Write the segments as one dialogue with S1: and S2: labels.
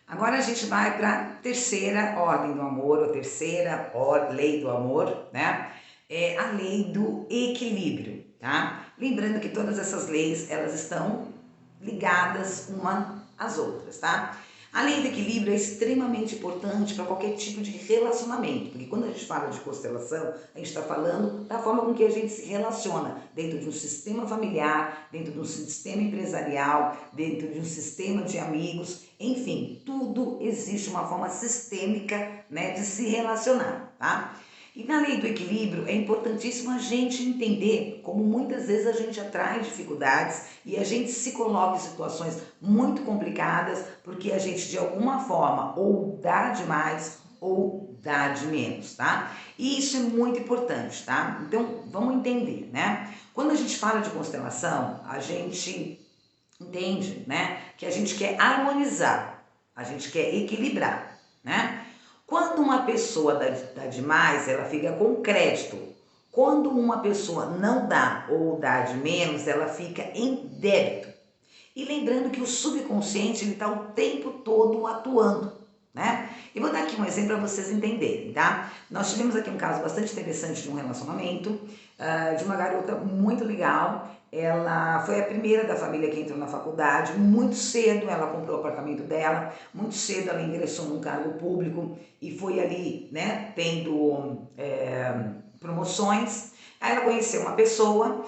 S1: Agora a gente vai para a terceira ordem do amor, ou terceira lei do amor, né? É a lei do equilíbrio, tá? Lembrando que todas essas leis, elas estão ligadas uma às outras, tá? A lei do equilíbrio é extremamente importante para qualquer tipo de relacionamento, porque quando a gente fala de constelação, a gente está falando da forma com que a gente se relaciona dentro de um sistema familiar, dentro de um sistema empresarial, dentro de um sistema de amigos, enfim, tudo existe uma forma sistêmica, né, de se relacionar, tá? E na lei do equilíbrio é importantíssimo a gente entender como muitas vezes a gente atrai dificuldades e a gente se coloca em situações muito complicadas porque a gente de alguma forma ou dá demais ou dá de menos, tá? E isso é muito importante, tá? Então vamos entender, né? Quando a gente fala de constelação, a gente entende, né, que a gente quer harmonizar, a gente quer equilibrar, né? Quando uma pessoa dá demais, ela fica com crédito. Quando uma pessoa não dá ou dá de menos, ela fica em débito. E lembrando que o subconsciente ele está o tempo todo atuando, né? E vou dar aqui um exemplo para vocês entenderem, tá? Nós tivemos aqui um caso bastante interessante de um relacionamento, de uma garota muito legal. Ela foi a primeira da família que entrou na faculdade. Muito cedo ela comprou o apartamento dela, muito cedo ela ingressou num cargo público e foi ali, né, tendo promoções. Aí ela conheceu uma pessoa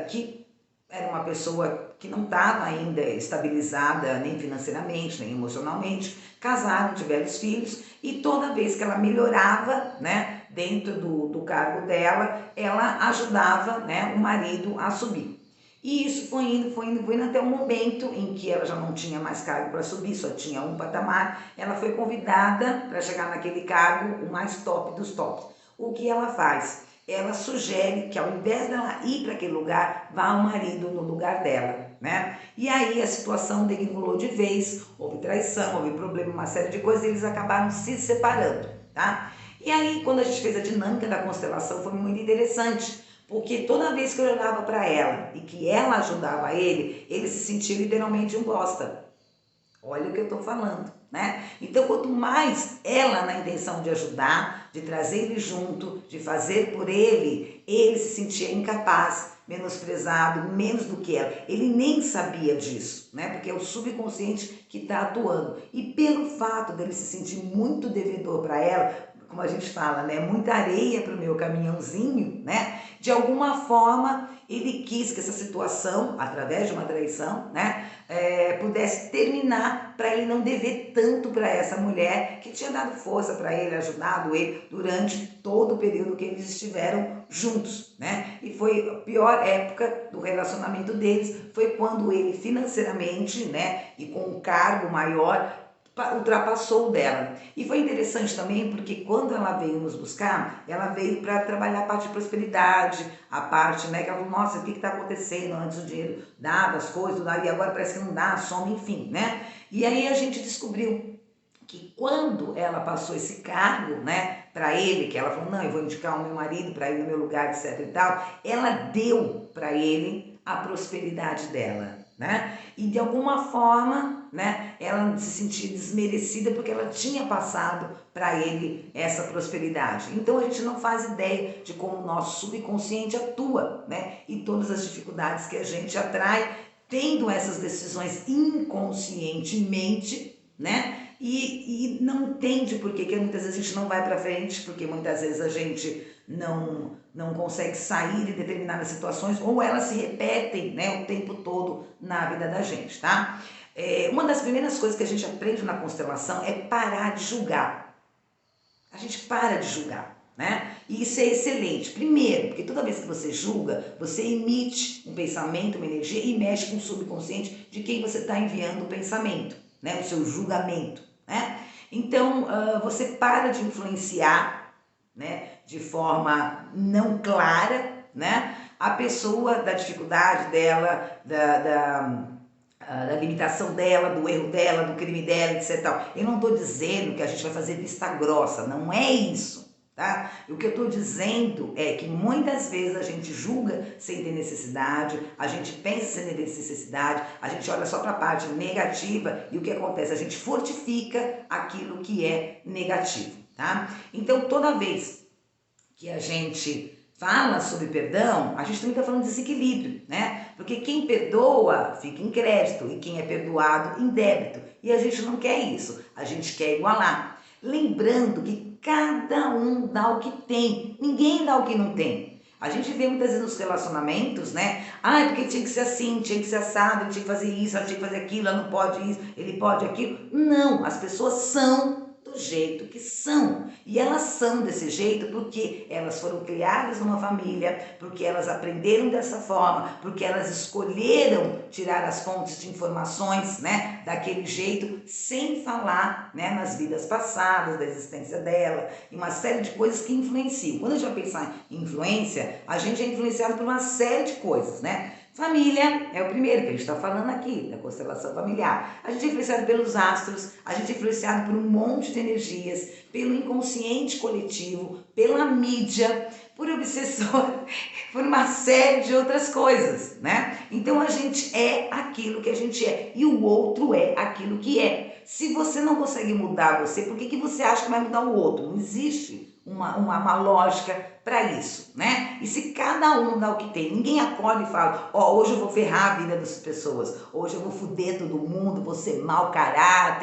S1: que era uma pessoa que não estava ainda estabilizada nem financeiramente, nem emocionalmente, casaram, tiveram os filhos e toda vez que ela melhorava, né, dentro do cargo dela, ela ajudava, né, o marido a subir. E isso foi indo até o momento em que ela já não tinha mais cargo para subir, só tinha um patamar, ela foi convidada para chegar naquele cargo, o mais top dos tops. O que ela faz? Ela sugere que ao invés dela ir para aquele lugar, vá o marido no lugar dela, né? E aí a situação degringolou de vez, houve traição, houve problema, uma série de coisas, e eles acabaram se separando, tá? E aí quando a gente fez a dinâmica da constelação foi muito interessante, porque toda vez que eu olhava para ela e que ela ajudava ele se sentia literalmente um bosta. Olha o que eu estou falando, né? Então, quanto mais ela na intenção de ajudar, de trazer ele junto, de fazer por ele se sentia incapaz, menosprezado, menos do que ela. Ele nem sabia disso, né? Porque é o subconsciente que está atuando. E pelo fato dele se sentir muito devedor para ela, como a gente fala, né? Muita areia para o meu caminhãozinho, né? De alguma forma, ele quis que essa situação, através de uma traição, né? Pudesse terminar para ele não dever tanto para essa mulher que tinha dado força para ele, ajudado ele durante todo o período que eles estiveram juntos, né? E foi a pior época do relacionamento deles, foi quando ele financeiramente, né, e com um cargo maior, ultrapassou o dela. E foi interessante também porque quando ela veio nos buscar, ela veio para trabalhar a parte de prosperidade, a parte, né, que ela falou, nossa, o que está acontecendo? Antes o dinheiro dava as coisas, e agora parece que não dá, some, enfim, né? E aí a gente descobriu que quando ela passou esse cargo, né, para ele, que ela falou, não, eu vou indicar o meu marido para ir no meu lugar, etc e tal, ela deu para ele a prosperidade dela, né? E de alguma forma, né, ela se sentia desmerecida porque ela tinha passado para ele essa prosperidade. Então a gente não faz ideia de como o nosso subconsciente atua, né? E todas as dificuldades que a gente atrai tendo essas decisões inconscientemente, né? E não entende por que muitas vezes a gente não vai para frente, porque muitas vezes a gente não consegue sair de determinadas situações ou elas se repetem, né, o tempo todo na vida da gente, tá? Uma das primeiras coisas que a gente aprende na constelação é parar de julgar. A gente para de julgar, né? E isso é excelente. Primeiro, porque toda vez que você julga, você emite um pensamento, uma energia e mexe com o subconsciente de quem você está enviando o pensamento, né? O seu julgamento, né? Então, você para de influenciar, né? De forma não clara, né? A pessoa da dificuldade dela, da limitação dela, do erro dela, do crime dela, etc. Eu não estou dizendo que a gente vai fazer vista grossa, não é isso. tá? E o que eu estou dizendo é que muitas vezes a gente julga sem ter necessidade, a gente pensa sem ter necessidade, a gente olha só para a parte negativa e o que acontece? A gente fortifica aquilo que é negativo, tá? Então, toda vez que a gente fala sobre perdão, a gente também está falando de desequilíbrio, né? Porque quem perdoa fica em crédito e quem é perdoado em débito. E a gente não quer isso, a gente quer igualar. Lembrando que cada um dá o que tem, ninguém dá o que não tem. A gente vê muitas vezes nos relacionamentos, né? Ah, porque tinha que ser assim, tinha que ser assado, ele tinha que fazer isso, ela tinha que fazer aquilo, ela não pode isso, ele pode aquilo. Não, as pessoas são do jeito que são. E elas são desse jeito porque elas foram criadas numa família, porque elas aprenderam dessa forma, porque elas escolheram tirar as fontes de informações, né, daquele jeito, sem falar, né, nas vidas passadas, da existência dela, e uma série de coisas que influenciam. Quando a gente vai pensar em influência, a gente é influenciado por uma série de coisas, né? Família é o primeiro que a gente está falando aqui, da constelação familiar. A gente é influenciado pelos astros, a gente é influenciado por um monte de energias, pelo inconsciente coletivo, pela mídia, por obsessor, por uma série de outras coisas, né? Então a gente é aquilo que a gente é e o outro é aquilo que é. Se você não consegue mudar você, por que você acha que vai mudar o outro? Não existe uma lógica para isso, né? E se cada um dá o que tem, ninguém acorda e fala, ó, hoje eu vou ferrar a vida das pessoas, hoje eu vou foder todo mundo, vou ser mau caráter,